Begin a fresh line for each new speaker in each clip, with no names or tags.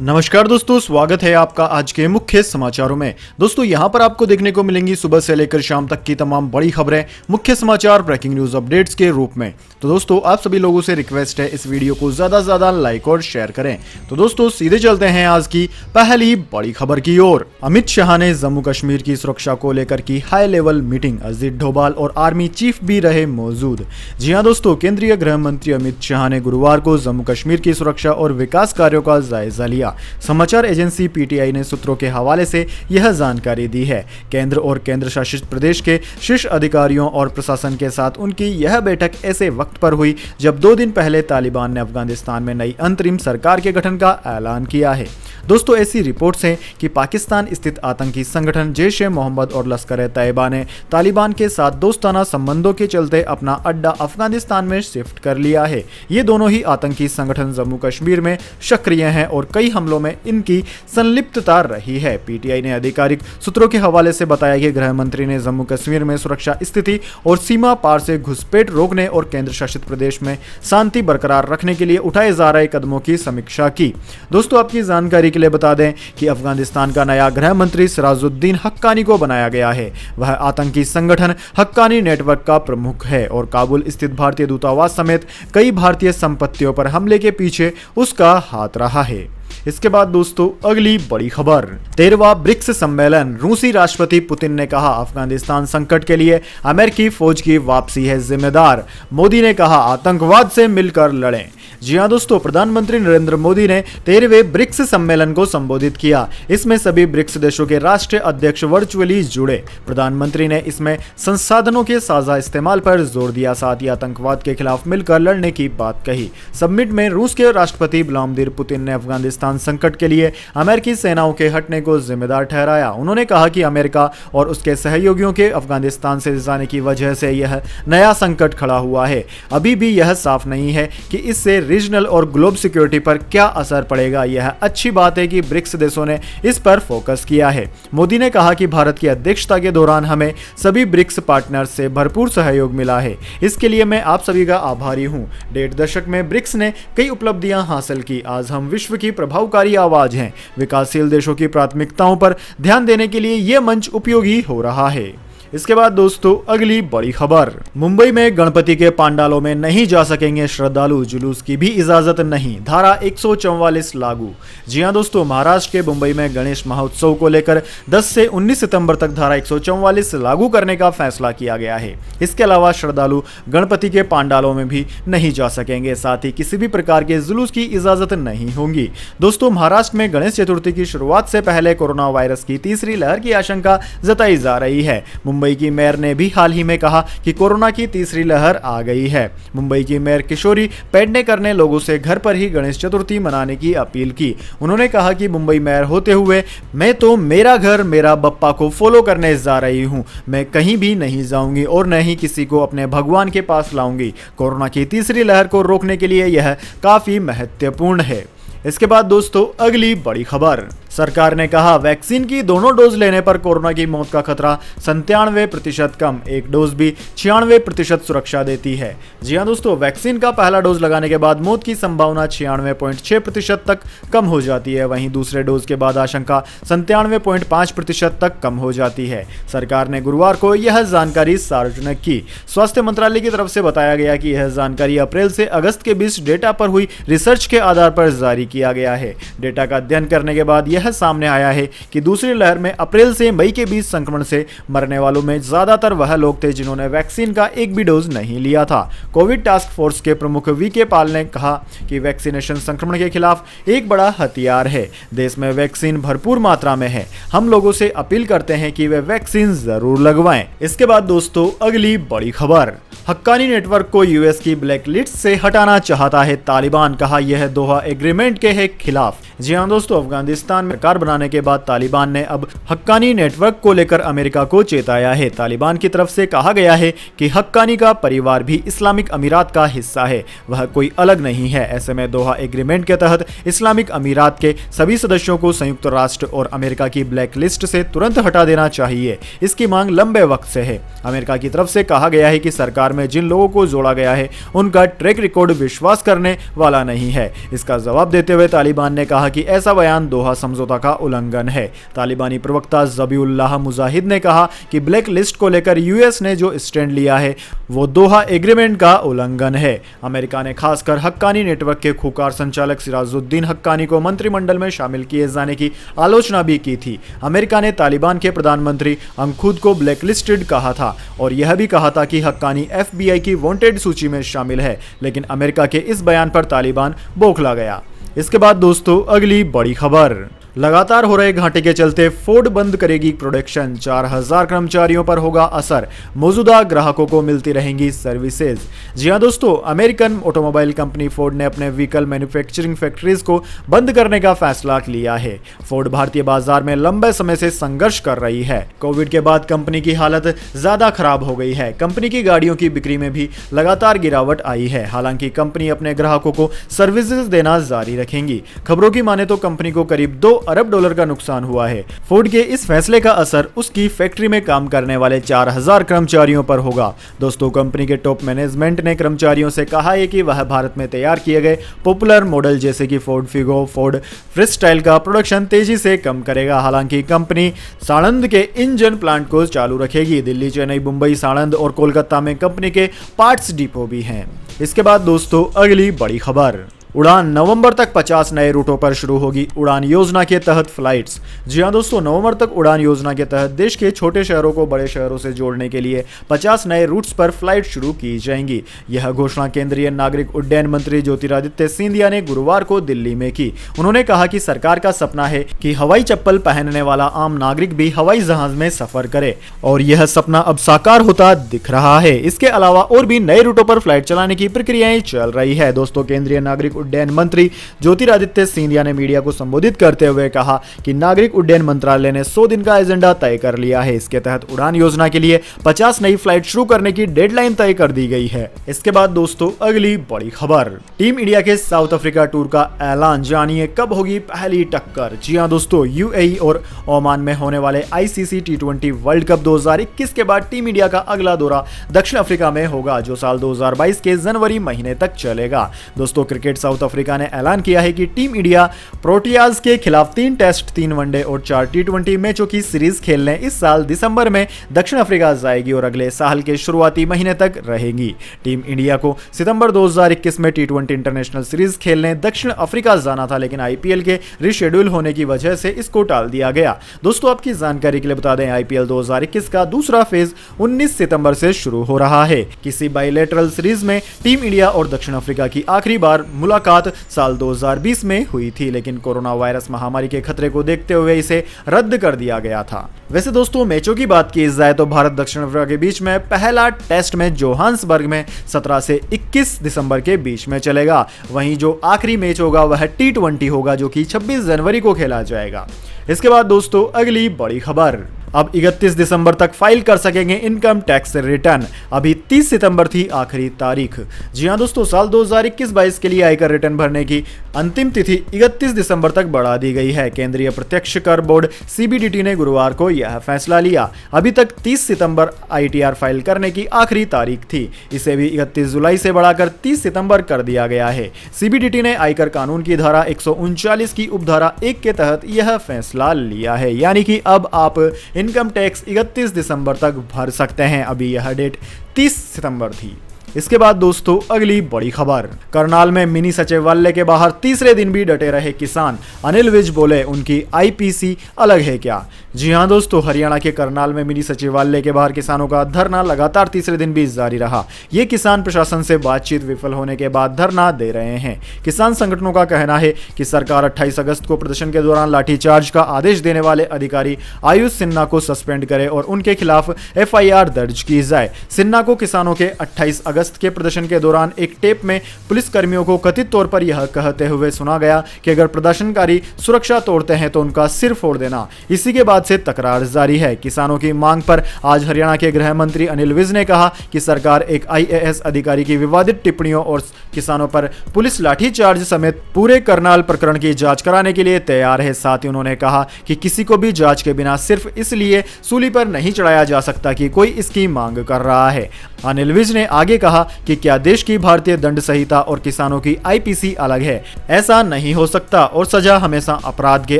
नमस्कार दोस्तों, स्वागत है आपका आज के मुख्य समाचारों में। दोस्तों यहां पर आपको देखने को मिलेंगी सुबह से लेकर शाम तक की तमाम बड़ी खबरें, मुख्य समाचार, ब्रेकिंग न्यूज अपडेट्स के रूप में। तो दोस्तों आप सभी लोगों से रिक्वेस्ट है इस वीडियो को ज्यादा से ज्यादा लाइक और शेयर करें। तो दोस्तों सीधे चलते हैं आज की पहली बड़ी खबर की ओर। अमित शाह ने जम्मू कश्मीर की सुरक्षा को लेकर की high level meeting. Ajit Doval और आर्मी चीफ भी रहे मौजूद। जी हां दोस्तों, केंद्रीय गृह मंत्री अमित शाह ने गुरुवार को जम्मू कश्मीर की सुरक्षा और विकास कार्यों का जायजा लिया। समाचार एजेंसी पीटीआई ने सूत्रों के हवाले से यह जानकारी दी है। केंद्र और केंद्र शासित प्रदेश के शीर्ष अधिकारियों और प्रशासन के साथ उनकी यह बैठक ऐसे वक्त पर हुई जब 2 दिन पहले तालिबान ने अफगानिस्तान में नई अंतरिम सरकार के गठन का ऐलान किया है। दोस्तों ऐसी रिपोर्ट्स हैं कि पाकिस्तान स्थित आतंकी संगठन जैश ए मोहम्मद और लश्कर-ए-तैयबा ने तालिबान के साथ दोस्ताना संबंधों के चलते अपना अड्डा अफगानिस्तान में शिफ्ट कर लिया है। ये दोनों ही आतंकी संगठन जम्मू कश्मीर में सक्रिय हैं और कई हमलों में इनकी संलिप्तता रही है। पीटीआई ने आधिकारिक सूत्रों के हवाले से बताया कि गृह मंत्री ने जम्मू कश्मीर में सुरक्षा स्थिति और सीमा पार से घुसपैठ रोकने और केंद्र शासित प्रदेश में शांति बरकरार रखने के लिए उठाए जा रहे कदमों की समीक्षा की। दोस्तों आपकी जानकारी के लिए बता दें कि अफगानिस्तान का नया गृह मंत्री सिराजुद्दीन हक्कानी को बनाया गया है। वह आतंकी संगठन हक्कानी नेटवर्क का प्रमुख है और काबुल स्थित भारतीय दूतावास समेत कई भारतीय संपत्तियों पर हमले के पीछे उसका हाथ रहा है। इसके बाद दोस्तों अगली बड़ी खबर, 13वां ब्रिक्स सम्मेलन। रूसी राष्ट्रपति पुतिन ने कहा अफगानिस्तान संकट के लिए अमेरिकी फौज की वापसी है जिम्मेदार। मोदी ने कहा आतंकवाद से मिलकर लड़ें। जी हां दोस्तों, प्रधानमंत्री नरेंद्र मोदी ने 13वें ब्रिक्स सम्मेलन को संबोधित किया। इसमें सभी ब्रिक्स देशों के राष्ट्रीय अध्यक्ष वर्चुअली जुड़े। प्रधानमंत्री ने इसमें संसाधनों के साझा इस्तेमाल पर जोर दिया, साथ ही आतंकवाद के खिलाफ मिलकर लड़ने की बात कही। समिट में रूस के राष्ट्रपति व्लादिमीर पुतिन ने अफगानिस्तान संकट के लिए अमेरिकी सेनाओं के हटने को जिम्मेदार ठहराया। उन्होंने कहा कि अमेरिका और उसके सहयोगियों के अफगानिस्तान से जाने की वजह से यह नया संकट खड़ा हुआ है। अभी भी यह साफ नहीं है कि इससे रीजनल और ग्लोबल सिक्योरिटी पर क्या असर पड़ेगा। यह अच्छी बात है कि ब्रिक्स देशों ने इस पर फोकस किया है। मोदी ने कहा कि भारत की अध्यक्षता के दौरान हमें सभी ब्रिक्स पार्टनर्स से भरपूर सहयोग मिला है। इसके लिए मैं आप सभी का आभारी हूं। 1.5 दशक में ब्रिक्स ने कई उपलब्धियां हासिल की। आज हम विश्व की प्रभावकारी आवाज हैं। विकासशील देशों की प्राथमिकताओं पर ध्यान देने के लिए यह मंच उपयोगी हो रहा है। इसके बाद दोस्तों अगली बड़ी खबर, मुंबई में गणपति के पंडालों में नहीं जा सकेंगे श्रद्धालु, जुलूस की भी इजाजत नहीं। धारा 144 लागू। जी हां दोस्तों, महाराष्ट्र के मुंबई में गणेश महोत्सव को लेकर 10 से 19 सितंबर तक धारा 144 लागू करने का फैसला किया गया है। इसके अलावा श्रद्धालु गणपति के पंडालों में भी नहीं जा सकेंगे, साथ ही किसी भी प्रकार के जुलूस की इजाजत नहीं होगी। दोस्तों महाराष्ट्र में गणेश चतुर्थी की शुरुआत से पहले कोरोना वायरस की तीसरी लहर की आशंका जताई जा रही है। मुंबई की मेयर ने भी हाल ही में कहा कि कोरोना की तीसरी लहर आ गई है। मुंबई की मेयर किशोरी पेडनेकर ने लोगों से घर पर ही गणेश चतुर्थी मनाने की अपील की। उन्होंने कहा कि मुंबई मेयर होते हुए मैं तो मेरा घर मेरा बप्पा को फॉलो करने जा रही हूं। मैं कहीं भी नहीं जाऊंगी और न ही किसी को अपने भगवान के पास लाऊंगी। कोरोना की तीसरी लहर को रोकने के लिए यह काफी महत्वपूर्ण है। इसके बाद दोस्तों अगली बड़ी खबर, सरकार ने कहा वैक्सीन की दोनों डोज लेने पर कोरोना की मौत का खतरा 97% कम, एक डोज भी 96% सुरक्षा देती है। जी हां दोस्तों, वैक्सीन का पहला डोज लगाने के बाद मौत की संभावना 96.6% तक कम हो जाती है। वहीं दूसरे डोज के बाद आशंका 97.5% तक कम हो जाती है। सरकार ने गुरुवार को यह जानकारी सार्वजनिक की। स्वास्थ्य मंत्रालय की तरफ से बताया गया कि यह जानकारी अप्रैल से अगस्त के बीच डेटा पर हुई रिसर्च के आधार पर जारी किया गया है। डेटा का अध्ययन करने के बाद यह सामने आया है कि दूसरी लहर में अप्रैल से मई के बीच संक्रमण से मरने वालों में ज्यादातर वह लोग थे जिन्होंने वैक्सीन का एक भी डोज नहीं लिया था। कोविड टास्क फोर्स के प्रमुख वीके पॉल ने कहा कि वैक्सीनेशन संक्रमण के खिलाफ एक बड़ा हथियार है। देश में वैक्सीन भरपूर मात्रा में है। हम लोगों से अपील करते हैं कि वे वैक्सीन जरूर लगवाएं। इसके बाद दोस्तों अगली बड़ी खबर, हक्कानी नेटवर्क को यूएस की ब्लैकलिस्ट से हटाना चाहता है तालिबान, कहा यह दोहा एग्रीमेंट के है खिलाफ। जी हां दोस्तों, अफगानिस्तान में सरकार बनाने के बाद तालिबान ने अब हक्कानी नेटवर्क को लेकर अमेरिका को चेताया है। तालिबान की तरफ से कहा गया है कि हक्कानी का परिवार भी इस्लामिक अमीरात का हिस्सा है, वह कोई अलग नहीं है। ऐसे में दोहा एग्रीमेंट के तहत इस्लामिक अमीरात के सभी सदस्यों को संयुक्त राष्ट्र और अमेरिका की ब्लैक लिस्ट से तुरंत हटा देना चाहिए। इसकी मांग लंबे वक्त से है। अमेरिका की तरफ से कहा गया है कि सरकार में जिन लोगों को जोड़ा गया है उनका ट्रैक रिकॉर्ड विश्वास करने वाला नहीं है। इसका जवाब देते हुए तालिबान ने कहा कि ऐसा बयान दोहा समझौता का उल्लंघन है। तालिबानी प्रवक्ता ज़बीउल्लाह मुजाहिद ने कहा कि ब्लैक लिस्ट को लेकर यूएस ने जो स्टैंड लिया है वो दोहा एग्रीमेंट का उल्लंघन है। अमेरिका ने खासकर हक्कानी नेटवर्क के खूंखार संचालक सिराजुद्दीन हक्कानी को मंत्रिमंडल में शामिल किए जाने की आलोचना भी की थी। अमेरिका ने तालिबान के प्रधानमंत्री अंखुद को ब्लैकलिस्टेड कहा था और यह भी कहा था कि हक्कानी FBI की वांटेड सूची में शामिल है, लेकिन अमेरिका के इस बयान पर तालिबान बौखला गया। इसके बाद दोस्तों अगली बड़ी खबर, लगातार हो रहे घाटे के चलते फोर्ड बंद करेगी प्रोडक्शन, 4000 कर्मचारियों पर होगा असर, मौजूदा ग्राहकों को मिलती रहेंगी सर्विसेज। जी हां दोस्तों, अमेरिकन ऑटोमोबाइल कंपनी फोर्ड ने अपने व्हीकल मैन्युफैक्चरिंग फैक्ट्रीज को बंद करने का फैसला लिया है। फोर्ड भारतीय बाजार में लंबे समय से संघर्ष कर रही है। कोविड के बाद कंपनी की हालत ज्यादा खराब हो गई है। कंपनी की गाड़ियों की बिक्री में भी लगातार गिरावट आई है। हालांकि कंपनी अपने ग्राहकों को सर्विसेज देना जारी रखेंगी। खबरों की माने तो कंपनी को करीब $2 अरब का नुकसान हुआ है। फोर्ड के इस फैसले का असर उसकी फैक्ट्री में काम करने वाले 4000 कर्मचारियों पर होगा। दोस्तों, कंपनी के टॉप मैनेजमेंट ने कर्मचारियों से कहा है कि वह भारत में तैयार किए गए पॉपुलर मॉडल जैसे कि फोर्ड फिगो, फोर्ड फ्रीस्टाइल का प्रोडक्शन तेजी से कम करेगा। हालांकि कंपनी साणंद के इंजन प्लांट को चालू रखेगी। दिल्ली, चेन्नई, मुंबई, साणंद और कोलकाता में कंपनी के पार्ट्स डिपो भी हैं। इसके बाद दोस्तों अगली बड़ी खबर, उड़ान, नवंबर तक 50 नए रूटों पर शुरू होगी उड़ान योजना के तहत फ्लाइट्स। जी हां दोस्तों, नवंबर तक उड़ान योजना के तहत देश के छोटे शहरों को बड़े शहरों से जोड़ने के लिए 50 नए रूट्स पर फ्लाइट शुरू की जाएंगी। यह घोषणा केंद्रीय नागरिक उड्डयन मंत्री ज्योतिरादित्य सिंधिया ने गुरुवार को दिल्ली में की। उन्होंने कहा कि सरकार का सपना है कि हवाई चप्पल पहनने वाला आम नागरिक भी हवाई जहाज में सफर करे और यह सपना अब साकार होता दिख रहा है। इसके अलावा और भी नए रूटों पर फ्लाइट चलाने की प्रक्रियाएं चल रही है। दोस्तों, केंद्रीय नागरिक उड्डयन मंत्री ज्योतिरादित्य सिंधिया ने मीडिया को संबोधित करते हुए कहा कि नागरिक उड्डयन मंत्रालय ने 100 दिन का एजेंडा तय कर लिया है। इसके तहत उड़ान योजना के लिए 50 नई फ्लाइट शुरू करने की डेडलाइन तय कर दी गई है। इसके बाद दोस्तों अगली बड़ी खबर, टीम इंडिया के साउथ अफ्रीका टूर का ऐलान, जानिए कब होगी पहली टक्कर। जी हां दोस्तों, UAE और ओमान में होने वाले ICC T20 वर्ल्ड कप 2021 के बाद टीम इंडिया का अगला दौरा दक्षिण अफ्रीका में होगा, जो साल 2022 के जनवरी महीने तक चलेगा। दोस्तों, क्रिकेट साउथ अफ्रीका ने ऐलान किया है कि टीम इंडिया प्रोटियाज के खिलाफ 3 टेस्ट, 3 वनडे और 4 T20 मैचों की सीरीज खेलने इस साल दिसंबर में दक्षिण अफ्रीका जाएगी और अगले साल के शुरुआती महीने तक रहेगी। टीम इंडिया को सितंबर 2021 में T20 इंटरनेशनल सीरीज खेलने दक्षिण अफ्रीका जाना था, लेकिन IPL के रिशेड्यूल होने की वजह से इसको टाल दिया गया। दोस्तों, आपकी जानकारी के लिए बता दें, IPL 2021 का दूसरा फेज 19 सितंबर से शुरू हो रहा है। किसी बाइलेटरल सीरीज में टीम इंडिया और दक्षिण अफ्रीका की आखिरी बार मुलाकात साल 2020 में हुई थी, लेकिन कोरोना वायरस महामारी के खतरे को देखते हुए इसे रद्द कर दिया गया था। वैसे दोस्तों, मैचों की बात की जाए तो भारत दक्षिण अफ्रीका के बीच में पहला टेस्ट मैच जोहान्सबर्ग में 17 से 21 दिसंबर के बीच में चलेगा। वहीं जो आखिरी मैच होगा वह T20 होगा, जो कि 26 जनवरी को खेला जाएगा। इसके बाद दोस्तों अगली बड़ी खबर, अब 31 दिसंबर तक फाइल कर सकेंगे इनकम टैक्स रिटर्न। अभी 30 सितंबर थी आखिरी तारीख। जी हां दोस्तों, साल 2021-22 के लिए आयकर रिटर्न भरने की अंतिम तिथि 31 दिसंबर तक बढ़ा दी गई है। केंद्रीय प्रत्यक्ष कर बोर्ड CBDT ने गुरुवार को यह फैसला लिया। अभी तक 30 सितंबर ITR फाइल करने की आखिरी तारीख थी। इसे भी 31 जुलाई से बढ़ाकर 30 सितंबर कर दिया गया है। CBDT ने आयकर कानून की धारा 139 की उपधारा 1 के तहत यह फैसला लिया है, यानी कि अब आप इनकम टैक्स 31 दिसंबर तक भर सकते हैं। अभी यह डेट 30 सितंबर थी। इसके बाद दोस्तों अगली बड़ी खबर, करनाल में मिनी सचिवालय के बाहर तीसरे दिन भी डटे रहे किसान। अनिल विज बोले, उनकी IPC अलग है क्या। जी हां दोस्तों, हरियाणा के करनाल में मिनी सचिवालय के बाहर किसानों का धरना लगातार तीसरे दिन भी जारी रहा। ये किसान प्रशासन से बातचीत विफल होने के बाद धरना दे रहे हैं। किसान संगठनों का कहना है कि सरकार 28 अगस्त को प्रदर्शन के दौरान लाठीचार्ज का आदेश देने वाले अधिकारी आयुष सिन्हा को सस्पेंड करे और उनके खिलाफ FIR दर्ज की जाए। सिन्हा को किसानों के 28 अगस्त अगस्त के प्रदर्शन के दौरान एक टेप में पुलिस कर्मियों को कथित तौर पर यह कहते हुए सुना गया कि अगर प्रदर्शनकारी सुरक्षा तोड़ते हैं तो उनका सिर फोड़ देना। इसी के बाद से तकरार जारी है। किसानों की मांग पर आज हरियाणा के गृह मंत्री अनिल विज ने कहा कि सरकार एक आईएएस अधिकारी की विवादित टिप्पणियों और किसानों पर पुलिस लाठीचार्ज समेत पूरे करनाल प्रकरण की जांच कराने के लिए तैयार है। साथ ही उन्होंने कहा कि किसी को भी जांच के बिना सिर्फ इसलिए सूली पर नहीं चढ़ाया जा सकता कि कोई इसकी मांग कर रहा है। अनिल विज ने आगे कहा कि क्या देश की भारतीय दंड संहिता और किसानों की आईपीसी अलग है? ऐसा नहीं हो सकता और सजा हमेशा अपराध के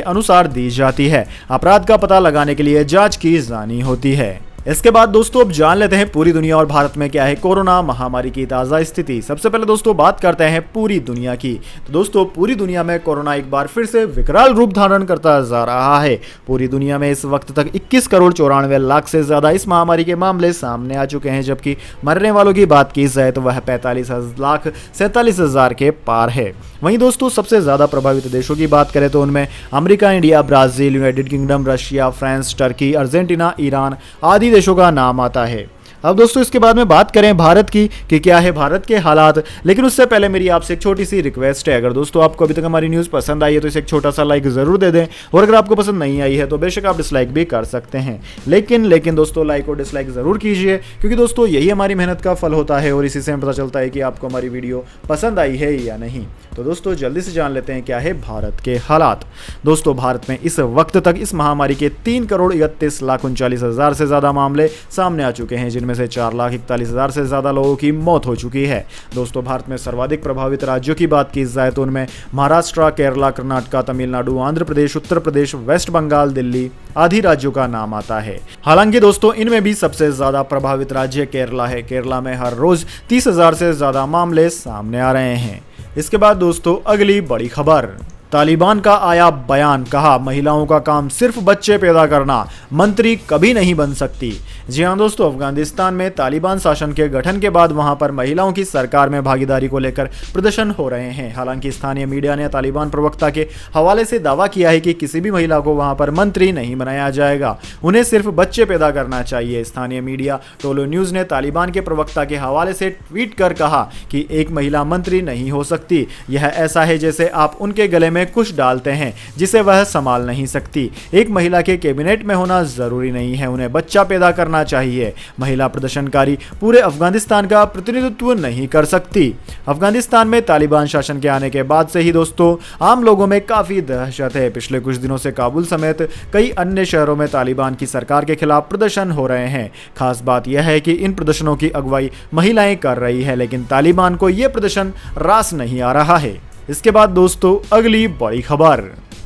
अनुसार दी जाती है। अपराध का पता लगाने के लिए जांच की जानी होती है। इसके बाद दोस्तों अब जान लेते हैं पूरी दुनिया और भारत में क्या है कोरोना महामारी की ताज़ा स्थिति। सबसे पहले दोस्तों बात करते हैं पूरी दुनिया की। तो दोस्तों पूरी दुनिया में कोरोना एक बार फिर से विकराल रूप धारण करता जा रहा है। पूरी दुनिया में इस वक्त तक 21 करोड़ 94 लाख से ज्यादा इस महामारी के मामले सामने आ चुके हैं, जबकि मरने वालों की बात की जाए तो वह 45,47,000 के पार है। वहीं दोस्तों सबसे ज्यादा प्रभावित देशों की बात करें तो उनमें America, India, Brazil, United kingdom, Russia, France, Turkey, Argentina, Iran आदि देशों का नाम आता है। अब दोस्तों इसके बाद में बात करें भारत की कि क्या है भारत के हालात, लेकिन उससे पहले मेरी आपसे एक छोटी सी रिक्वेस्ट है। अगर दोस्तों आपको अभी तक हमारी न्यूज़ पसंद आई है तो इसे एक छोटा सा लाइक ज़रूर दे दें, और अगर आपको पसंद नहीं आई है तो बेशक आप डिसलाइक भी कर सकते हैं। लेकिन दोस्तों लाइक और डिसलाइक ज़रूर कीजिए, क्योंकि दोस्तों यही हमारी मेहनत का फल होता है और इसी से हमें पता चलता है कि आपको हमारी वीडियो पसंद आई है या नहीं। तो दोस्तों जल्दी से जान लेते हैं क्या है भारत के हालात। दोस्तों भारत में इस वक्त तक इस महामारी के 3,31,39,000 से ज़्यादा मामले सामने आ चुके हैं, जिनमें से 4,41,000 से ज़्यादा लोगों की मौत हो चुकी है। दोस्तों भारत में सर्वाधिक प्रभावित राज्यों की बात की जाए तो उनमें महाराष्ट्र, केरला, कर्नाटक, तमिलनाडु, आंध्र प्रदेश, उत्तर प्रदेश, वेस्ट बंगाल, दिल्ली आदि राज्यों का नाम आता है। हालांकि दोस्तों इनमें भी सबसे ज्यादा प्रभावित राज्य केरला है। केरला में हर रोज 30,000 से ज्यादा मामले सामने आ रहे हैं। इसके बाद दोस्तों अगली बड़ी खबर, तालिबान का आया बयान, कहा महिलाओं का काम सिर्फ बच्चे पैदा करना, मंत्री कभी नहीं बन सकती। जी हां दोस्तों, अफगानिस्तान में तालिबान शासन के गठन के बाद वहां पर महिलाओं की सरकार में भागीदारी को लेकर प्रदर्शन हो रहे हैं। हालांकि स्थानीय मीडिया ने तालिबान प्रवक्ता के हवाले से दावा किया है कि किसी भी महिला को वहां पर मंत्री नहीं बनाया जाएगा, उन्हें सिर्फ बच्चे पैदा करना चाहिए। स्थानीय मीडिया टोलो न्यूज ने तालिबान के प्रवक्ता के हवाले से ट्वीट कर कहा कि एक महिला मंत्री नहीं हो सकती। यह ऐसा है जैसे आप उनके गले में कुछ डालते हैं जिसे वह संभाल नहीं सकती। एक महिला के कैबिनेट में होना जरूरी नहीं है, उन्हें बच्चा पैदा करना चाहिए। महिला प्रदर्शनकारी पूरे अफगानिस्तान का प्रतिनिधित्व नहीं कर सकती। अफगानिस्तान में तालिबान शासन के आने के बाद से ही दोस्तों आम लोगों में काफी दहशत है। पिछले कुछ दिनों से काबुल समेत कई अन्य शहरों में तालिबान की सरकार के खिलाफ प्रदर्शन हो रहे हैं। खास बात यह है कि इन प्रदर्शनों की अगुवाई महिलाएं कर रही है, लेकिन तालिबान को यह प्रदर्शन रास नहीं आ रहा है। इसके बाद दोस्तों अगली बड़ी खबर,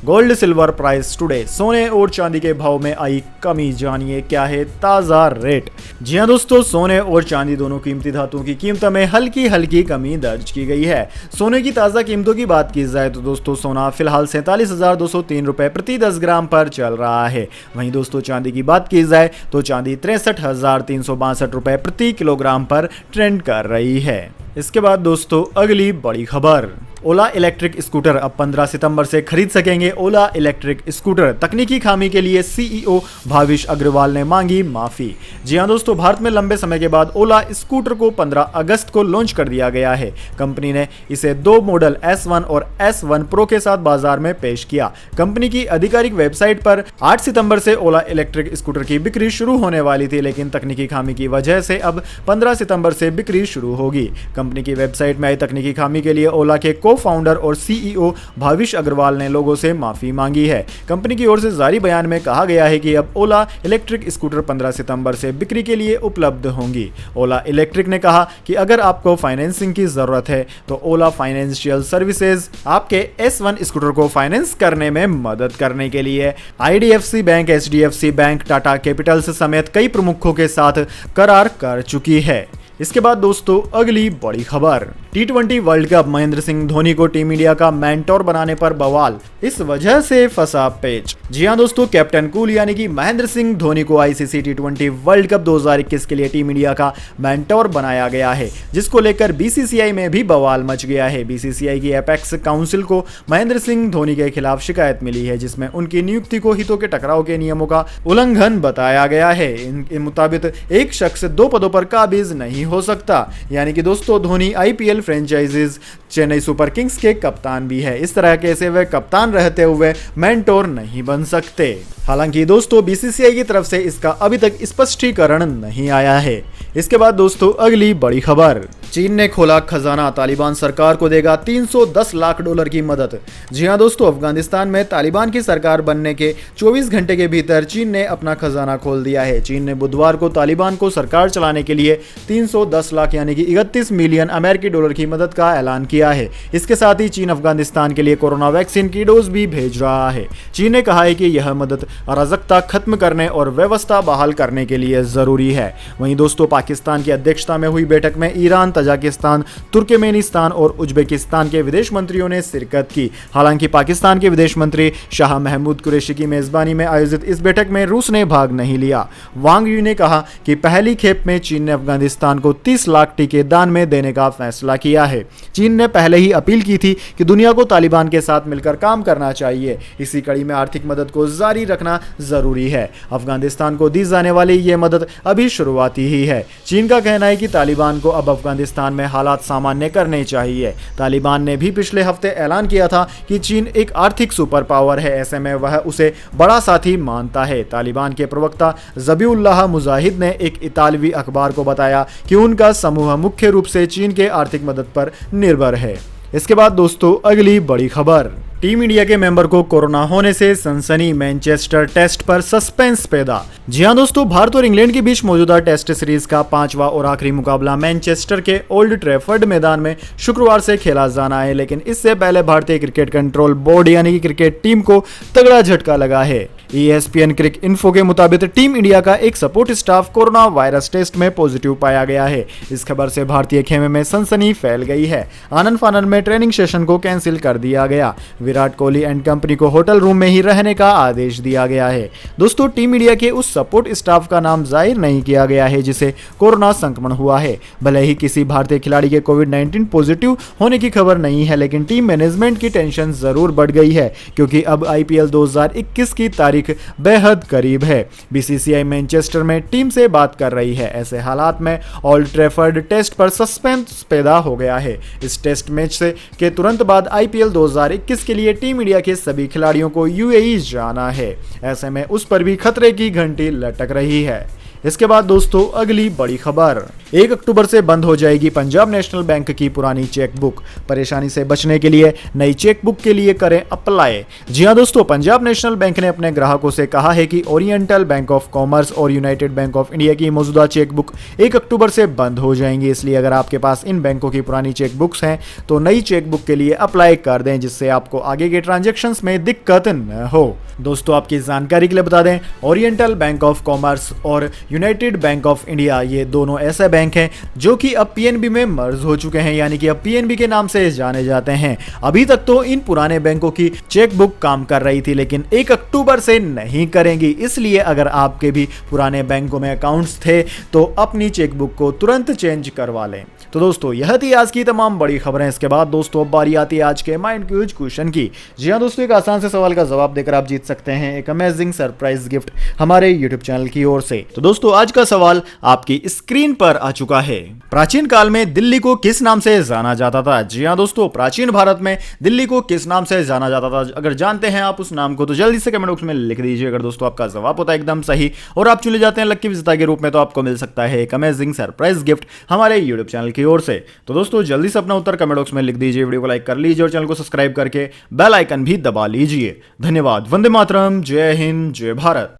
गोल्ड सिल्वर प्राइस टुडे, सोने और चांदी के भाव में आई कमी, जानिए क्या है ताजा रेट। जी हां दोस्तों, सोने और चांदी दोनों कीमती धातुओं की कीमतों में हल्की कमी दर्ज की गई है। सोने की ताजा कीमतों की बात की जाए तो दोस्तों सोना फिलहाल 47,203 रुपए प्रति 10 ग्राम पर चल रहा है। वहीं दोस्तों चांदी की बात की जाए तो चांदी 63,362 रुपए प्रति किलोग्राम पर ट्रेंड कर रही है। इसके बाद दोस्तों अगली बड़ी खबर, ओला इलेक्ट्रिक स्कूटर अब 15 सितंबर से खरीद सकेंगे ओला इलेक्ट्रिक स्कूटर। तकनीकी खामी के लिए सीईओ भाविश अग्रवाल ने मांगी माफी। जी हां दोस्तों, भारत में लंबे समय के बाद ओला स्कूटर को 15 अगस्त को लॉन्च कर दिया गया है। कंपनी ने इसे 2 मॉडल S1 और S1 प्रो के साथ बाजार में पेश किया। कंपनी की आधिकारिक वेबसाइट पर 8 सितंबर से ओला इलेक्ट्रिक स्कूटर की बिक्री शुरू होने वाली थी, लेकिन तकनीकी खामी की वजह से अब 15 सितंबर से बिक्री शुरू होगी। कंपनी की वेबसाइट में आई तकनीकी खामी के लिए ओला के फाउंडर और सीईओ भाविश अग्रवाल ने लोगों से माफी मांगी है। कंपनी की ओर से जारी बयान में कहा गया है कि अब ओला इलेक्ट्रिक स्कूटर 15 सितंबर से बिक्री के लिए उपलब्ध होंगी। ओला इलेक्ट्रिक ने कहा कि अगर आपको फाइनेंसिंग की जरूरत है तो ओला फाइनेंशियल सर्विसेज आपके S1 स्कूटर को फाइनेंस करने में मदद करने के लिए IDFC bank, HDFC bank, Tata Capitals समेत कई प्रमुखों के साथ करार कर चुकी है। इसके बाद दोस्तों अगली बड़ी खबर, T20 world cup, Mahendra Singh Dhoni को टीम इंडिया का मेंटोर बनाने पर बवाल, इस वजह से फंसा पेच। जी हां दोस्तों, कैप्टन कूल यानी कि महेंद्र सिंह धोनी को ICC T20 वर्ल्ड कप 2021 के लिए टीम इंडिया का मेंटोर बनाया गया है, जिसको लेकर BCCI में भी बवाल मच गया है। BCCI की एपेक्स काउंसिल को महेंद्र सिंह धोनी के खिलाफ शिकायत मिली है, जिसमें उनकी नियुक्ति को हितों के टकराव के नियमों का उल्लंघन बताया गया है। इनके मुताबिक एक शख्स 2 पदों पर काबिज नहीं हो सकता। यानी कि दोस्तों Dhoni IPL franchises Chennai super Kings के कप्तान भी है। इस तरह के से वे कप्तान रहते हुए मेंटोर नहीं बन सकते। हालांकि दोस्तों बीसीसीआई की तरफ से इसका अभी तक स्पष्टीकरण नहीं आया है। इसके बाद दोस्तों अगली बड़ी खबर, चीन ने खोला खजाना, तालिबान सरकार को देगा 310 लाख डॉलर की मदद। जी हां दोस्तों, अफगानिस्तान में तालिबान की सरकार बनने के 24 घंटे के भीतर चीन ने अपना खजाना खोल दिया है। चीन ने बुधवार को तालिबान को सरकार चलाने के लिए 310 लाख यानी कि 31 मिलियन अमेरिकी डॉलर की मदद का ऐलान किया है। इसके साथ ही चीन अफगानिस्तान के लिए कोरोना वैक्सीन की डोज भी भेज रहा है। चीन ने कहा है कि यह मदद अराजकता खत्म करने और व्यवस्था बहाल करने के लिए जरूरी है। वहीं दोस्तों पाकिस्तान की अध्यक्षता में हुई बैठक में ईरान, तजाकिस्तान, तुर्कमेनिस्तान और उज्बेकिस्तान के विदेश मंत्रियों ने शिरकत की। हालांकि पाकिस्तान के विदेश मंत्री शाह महमूद कुरैशी की मेजबानी में आयोजित इस बैठक में रूस ने भाग नहीं लिया। वांग यी ने कहा कि पहली खेप में चीन ने अफगानिस्तान को 30 लाख टीके दान में देने का फैसला किया है। चीन ने पहले ही अपील की थी कि दुनिया को तालिबान के साथ मिलकर काम करना चाहिए। इसी कड़ी में आर्थिक मदद को जारी रखना जरूरी है। अफगानिस्तान को दी जाने वाली ये मदद अभी शुरुआती ही है। चीन का कहना है कि तालिबान को अब अफगानिस्तान में हालात सामान्य करने चाहिए। तालिबान ने भी पिछले हफ्ते ऐलान किया था कि चीन एक आर्थिक सुपर पावर है, ऐसे में वह उसे बड़ा साथी मानता है। तालिबान के प्रवक्ता ज़बीउल्लाह मुजाहिद ने एक इतालवी अखबार को बताया कि उनका समूह मुख्य रूप से चीन के आर्थिक मदद पर निर्भर है। इसके बाद दोस्तों अगली बड़ी खबर, टीम इंडिया के मेंबर को कोरोना होने से सनसनी, मैनचेस्टर टेस्ट पर सस्पेंस पैदा। जी हां दोस्तों, भारत और इंग्लैंड के बीच मौजूदा टेस्ट सीरीज का 5वां और आखिरी मुकाबला मैनचेस्टर के ओल्ड ट्रैफर्ड मैदान में शुक्रवार से खेला जाना है। लेकिन इससे पहले भारतीय क्रिकेट कंट्रोल बोर्ड यानी कि क्रिकेट टीम को तगड़ा झटका लगा है। ESPN क्रिक इन्फो के मुताबिक टीम इंडिया का एक support staff corona virus test में पॉजिटिव पाया गया है। इस खबर से भारतीय खेमे में सनसनी फैल गई है। आनंद फानन में ट्रेनिंग सेशन को कैंसिल कर दिया गया। विराट कोहली एंड कंपनी को होटल रूम में ही रहने का आदेश दिया गया है। दोस्तों टीम इंडिया के उस सपोर्ट स्टाफ का नाम जाहिर नहीं किया गया है जिसे कोरोना संक्रमण हुआ है। भले ही किसी भारतीय खिलाड़ी के कोविड-19 पॉजिटिव होने की खबर नहीं है, लेकिन टीम मैनेजमेंट की टेंशन जरूर बढ़ गई है क्योंकि अब IPL 2021 की तारीख बेहद करीब है। बीसीसीआई मैनचेस्टर में टीम से बात कर रही है। ऐसे हालात में ओल्ड ट्रैफर्ड टेस्ट पर सस्पेंस पैदा हो गया है। इस टेस्ट मैच से के तुरंत बाद IPL 2021 के लिए टीम इंडिया के सभी खिलाड़ियों को UAE जाना है। ऐसे में उस पर भी खतरे की घंटी लटक रही है। इसके बाद दोस्तों अगली बड़ी खबर, 1 अक्टूबर से बंद हो जाएगी पंजाब नेशनल बैंक की पुरानी चेकबुक। परेशानी से बचने के लिए नई चेकबुक के लिए करें अप्लाई। जी हां दोस्तों, पंजाब नेशनल बैंक ने अपने ग्राहकों से कहा है कि ओरिएंटल बैंक ऑफ कॉमर्स और यूनाइटेड बैंक ऑफ इंडिया की मौजूदा चेकबुक 1 अक्टूबर से बंद हो जाएंगी। इसलिए अगर आपके पास इन बैंकों की पुरानी चेकबुक्स हैं तो नई चेकबुक के लिए अप्लाई कर दें, जिससे आपको आगे के ट्रांजेक्शंस में दिक्कत न हो। दोस्तों आपकी जानकारी के लिए बता दें, ओरिएंटल बैंक ऑफ कॉमर्स और यूनाइटेड बैंक ऑफ इंडिया ये दोनों ऐसे बैंक हैं जो कि अब PNB में मर्ज हो चुके हैं, यानी कि अब PNB के नाम से जाने जाते हैं। अभी तक तो इन पुराने बैंकों की चेकबुक काम कर रही थी, लेकिन 1 अक्टूबर से नहीं करेंगी। इसलिए अगर आपके भी पुराने बैंकों में अकाउंट्स थे तो अपनी चेकबुक को तुरंत चेंज करवा लें। तो दोस्तों यह थी आज की तमाम बड़ी खबरें। इसके बाद दोस्तों बारी आती है आज के माइंड क्यूज क्वेश्चन की। जी हाँ दोस्तों, एक आसान से सवाल का जवाब देकर आप जीत सकते हैं एक अमेजिंग सरप्राइज गिफ्ट हमारे यूट्यूब चैनल की ओर से। तो दोस्तों आज का सवाल आपकी स्क्रीन पर आ चुका है। प्राचीन काल में दिल्ली को किस नाम से जाना जाता था? जी हाँ दोस्तों, प्राचीन भारत में दिल्ली को किस नाम से जाना जाता था? अगर जानते हैं आप उस नाम को तो जल्दी से कमेंट बॉक्स में लिख दीजिए। अगर दोस्तों आपका जवाब होता है एकदम सही और आप चुने जाते हैं लकी विजेता के रूप में, तो आपको मिल सकता है एक अमेजिंग सरप्राइज गिफ्ट हमारे यूट्यूब चैनल की ओर से। तो दोस्तों जल्दी से अपना उत्तर कमेंट बॉक्स में लिख दीजिए, वीडियो को लाइक कर लीजिए और चैनल को सब्सक्राइब करके बेल आइकन भी दबा लीजिए। धन्यवाद। वंदे मातरम। जय हिंद, जय भारत।